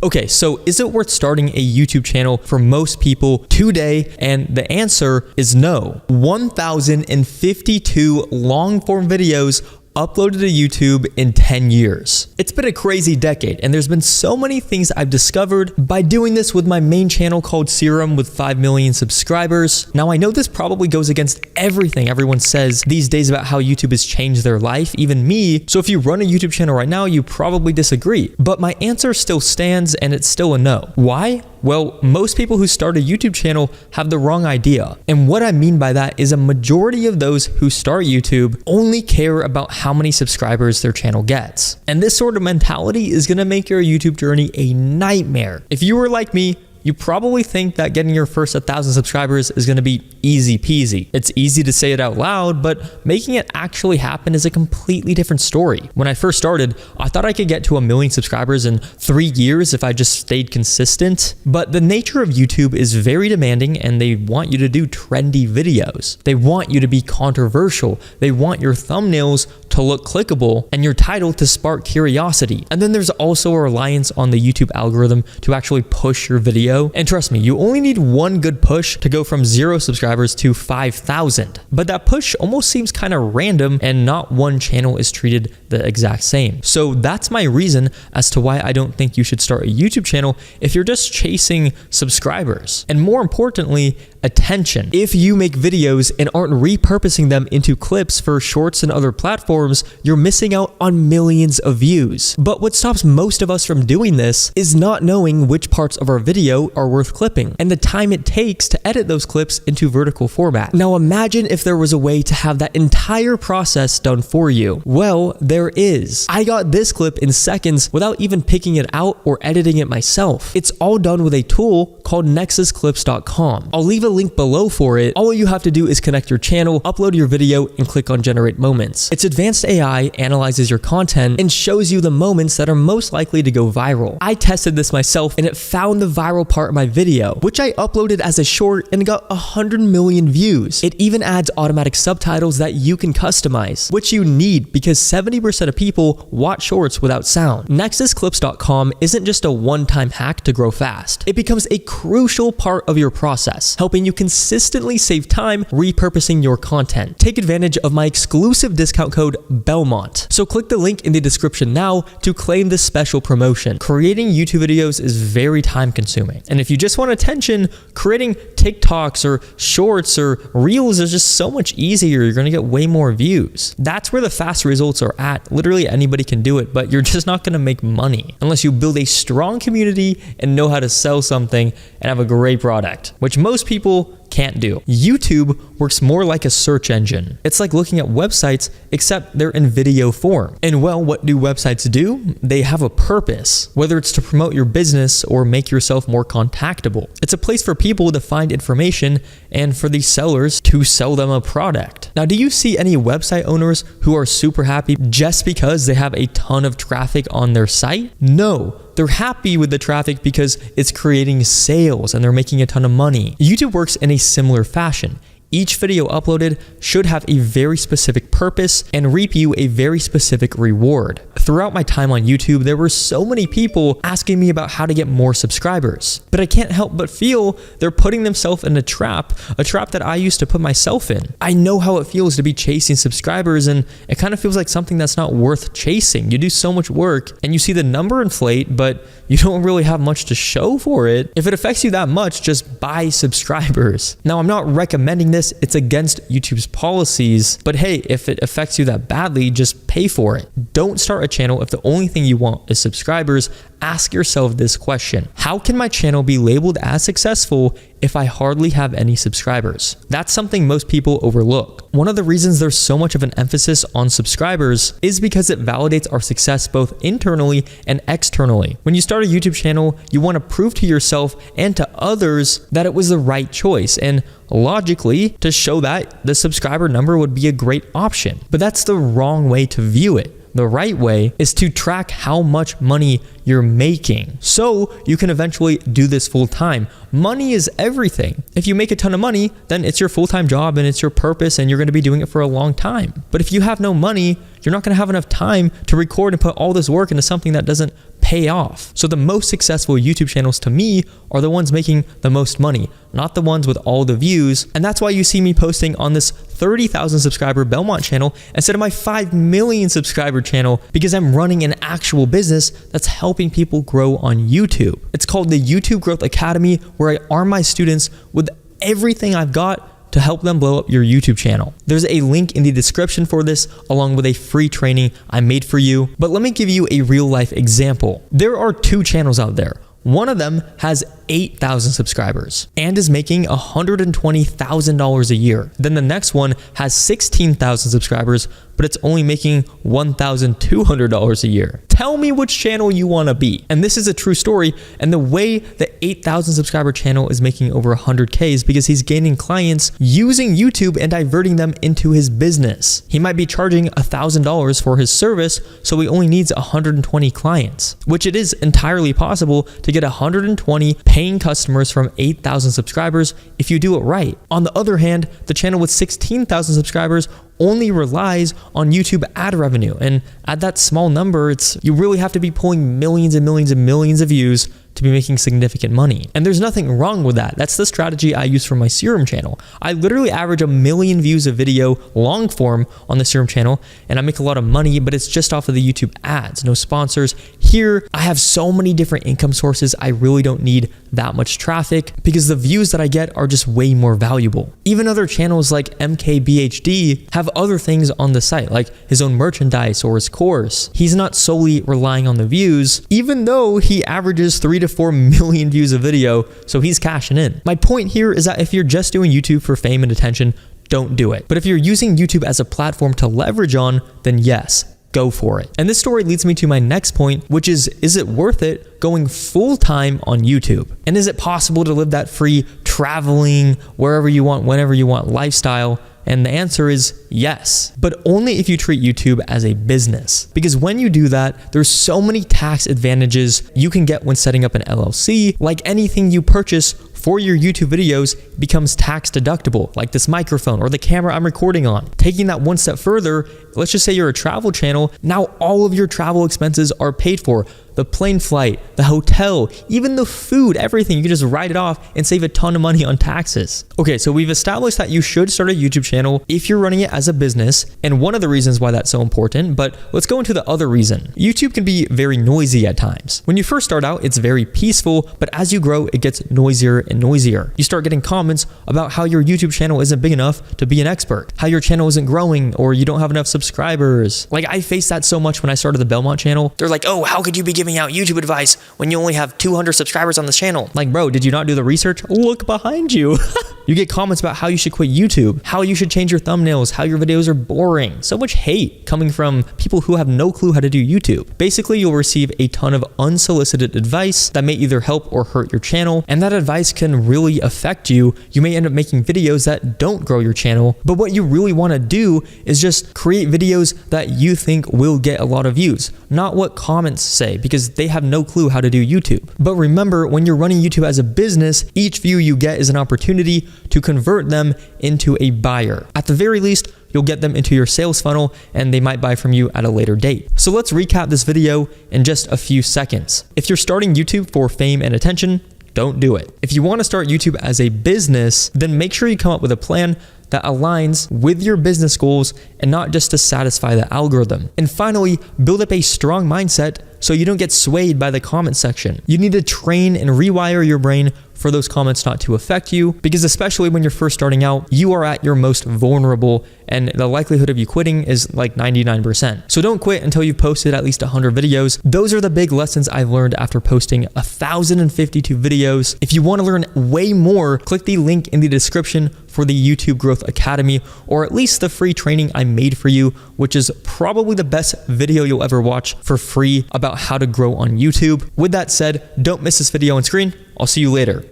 Okay, so is it worth starting a YouTube channel for most people today? And the answer is no. 1,052 long-form videos uploaded to YouTube in 10 years. It's been a crazy decade, and there's been so many things I've discovered by doing this with my main channel called Serum with 5 million subscribers. Now, I know this probably goes against everything everyone says these days about how YouTube has changed their life, even me. So if you run a YouTube channel right now, you probably disagree. But my answer still stands, and it's still a no. Why? Well, most people who start a YouTube channel have the wrong idea. And what I mean by that is a majority of those who start YouTube only care about how many subscribers their channel gets. And this sort of mentality is gonna make your YouTube journey a nightmare. If you were like me, you probably think that getting your first 1,000 subscribers is gonna be easy peasy. It's easy to say it out loud, but making it actually happen is a completely different story. When I first started, I thought I could get to 1 million subscribers in 3 years if I just stayed consistent. But the nature of YouTube is very demanding, and they want you to do trendy videos. They want you to be controversial. They want your thumbnails to look clickable and your title to spark curiosity. And then there's also a reliance on the YouTube algorithm to actually push your video. And trust me, you only need one good push to go from 0 subscribers to 5,000. But that push almost seems kind of random, and not one channel is treated the exact same. So that's my reason as to why I don't think you should start a YouTube channel if you're just chasing subscribers. And more importantly, attention. If you make videos and aren't repurposing them into clips for shorts and other platforms, you're missing out on millions of views. But what stops most of us from doing this is not knowing which parts of our video are worth clipping and the time it takes to edit those clips into vertical format. Now imagine if there was a way to have that entire process done for you. Well, there is. I got this clip in seconds without even picking it out or editing it myself. It's all done with a tool called nexusclips.com. I'll leave a link below for it. All you have to do is connect your channel, upload your video, and click on generate moments. Its advanced AI analyzes your content and shows you the moments that are most likely to go viral. I tested this myself, and it found the viral part of my video, which I uploaded as a short and got 100 million views. It even adds automatic subtitles that you can customize, which you need because 70% of people watch shorts without sound. Nexusclips.com isn't just a one-time hack to grow fast. It becomes a crucial part of your process, helping you consistently save time repurposing your content. Take advantage of my exclusive discount code BELMONT. So click the link in the description now to claim this special promotion. Creating YouTube videos is very time consuming. And if you just want attention, creating TikToks or shorts or reels is just so much easier. You're going to get way more views. That's where the fast results are at. Literally anybody can do it, but you're just not going to make money unless you build a strong community and know how to sell something and have a great product, which most people can't do. YouTube works more like a search engine. It's like looking at websites, except they're in video form. And well, what do websites do? They have a purpose, whether it's to promote your business or make yourself more contactable. It's a place for people to find information and for these sellers to sell them a product. Now, do you see any website owners who are super happy just because they have a ton of traffic on their site? No. They're happy with the traffic because it's creating sales and they're making a ton of money. YouTube works in a similar fashion. Each video uploaded should have a very specific purpose and reap you a very specific reward. Throughout my time on YouTube, there were so many people asking me about how to get more subscribers, but I can't help but feel they're putting themselves in a trap that I used to put myself in. I know how it feels to be chasing subscribers, and it kind of feels like something that's not worth chasing. You do so much work and you see the number inflate, but you don't really have much to show for it. If it affects you that much, just buy subscribers. Now, I'm not recommending this. It's against YouTube's policies, but hey, if it affects you that badly, just pay for it. Don't start a channel if the only thing you want is subscribers. Ask yourself this question: how can my channel be labeled as successful if I hardly have any subscribers? That's something most people overlook. One of the reasons there's so much of an emphasis on subscribers is because it validates our success both internally and externally. When you start a YouTube channel, you want to prove to yourself and to others that it was the right choice, and logically, to show that, the subscriber number would be a great option. But that's the wrong way to view it. The right way is to track how much money you're making. So you can eventually do this full time. Money is everything. If you make a ton of money, then it's your full-time job and it's your purpose and you're going to be doing it for a long time. But if you have no money, you're not going to have enough time to record and put all this work into something that doesn't pay off. So the most successful YouTube channels to me are the ones making the most money, not the ones with all the views. And that's why you see me posting on this 30,000 subscriber Belmont channel instead of my 5 million subscriber channel, because I'm running an actual business that's helping people grow on YouTube. It's called the YouTube Growth Academy, where I arm my students with everything I've got to help them blow up your YouTube channel. There's a link in the description for this, along with a free training I made for you. But let me give you a real life example. There are 2 channels out there. One of them has 8,000 subscribers and is making $120,000 a year. Then the next one has 16,000 subscribers, but it's only making $1,200 a year. Tell me which channel you want to be. And this is a true story. And the way the 8,000 subscriber channel is making over 100K is because he's gaining clients using YouTube and diverting them into his business. He might be charging $1,000 for his service, so he only needs 120 clients, which it is entirely possible to get 120 paying customers from 8,000 subscribers if you do it right. On the other hand, the channel with 16,000 subscribers only relies on YouTube ad revenue. And at that small number, you really have to be pulling millions and millions and millions of views to be making significant money. And there's nothing wrong with that. That's the strategy I use for my Serum channel. I literally average 1 million views a video long form on the Serum channel, and I make a lot of money, but it's just off of the YouTube ads, no sponsors. Here, I have so many different income sources. I really don't need that much traffic because the views that I get are just way more valuable. Even other channels like MKBHD have other things on the site, like his own merchandise or his course. He's not solely relying on the views, even though he averages 3 to 4 million views a video, so he's cashing in. My point here is that if you're just doing YouTube for fame and attention, don't do it. But if you're using YouTube as a platform to leverage on, then yes, go for it. And this story leads me to my next point, which is it worth it going full-time on YouTube? And is it possible to live that free, traveling, wherever you want, whenever you want lifestyle? And the answer is yes, but only if you treat YouTube as a business. Because when you do that, there's so many tax advantages you can get when setting up an LLC. Like anything you purchase for your YouTube videos becomes tax deductible, like this microphone or the camera I'm recording on. Taking that one step further, let's just say you're a travel channel. Now all of your travel expenses are paid for. The plane flight, the hotel, even the food, everything. You can just write it off and save a ton of money on taxes. Okay, so we've established that you should start a YouTube channel if you're running it as a business, and one of the reasons why that's so important, but let's go into the other reason. YouTube can be very noisy at times. When you first start out, it's very peaceful, but as you grow, it gets noisier and noisier. You start getting comments about how your YouTube channel isn't big enough to be an expert, how your channel isn't growing, or you don't have enough subscribers. Like I faced that so much when I started the Belmont channel. They're like, oh, how could you be giving out YouTube advice when you only have 200 subscribers on this channel? Like, bro, did you not do the research? Look behind you. You get comments about how you should quit YouTube, how you should change your thumbnails, how your videos are boring. So much hate coming from people who have no clue how to do YouTube. Basically, you'll receive a ton of unsolicited advice that may either help or hurt your channel, and that advice can really affect you. You may end up making videos that don't grow your channel, but what you really want to do is just create videos that you think will get a lot of views, not what comments say, because they have no clue how to do YouTube. But remember, when you're running YouTube as a business, each view you get is an opportunity to convert them into a buyer. At the very least, you'll get them into your sales funnel and they might buy from you at a later date. So let's recap this video in just a few seconds. If you're starting YouTube for fame and attention, don't do it. If you want to start YouTube as a business, then make sure you come up with a plan that aligns with your business goals and not just to satisfy the algorithm. And finally, build up a strong mindset so you don't get swayed by the comment section. You need to train and rewire your brain for those comments not to affect you, because especially when you're first starting out, you are at your most vulnerable and the likelihood of you quitting is like 99%. So don't quit until you've posted at least 100 videos. Those are the big lessons I've learned after posting 1,052 videos. If you want to learn way more, click the link in the description for the YouTube Growth Academy, or at least the free training I made for you, which is probably the best video you'll ever watch for free about how to grow on YouTube. With that said, don't miss this video on screen. I'll see you later.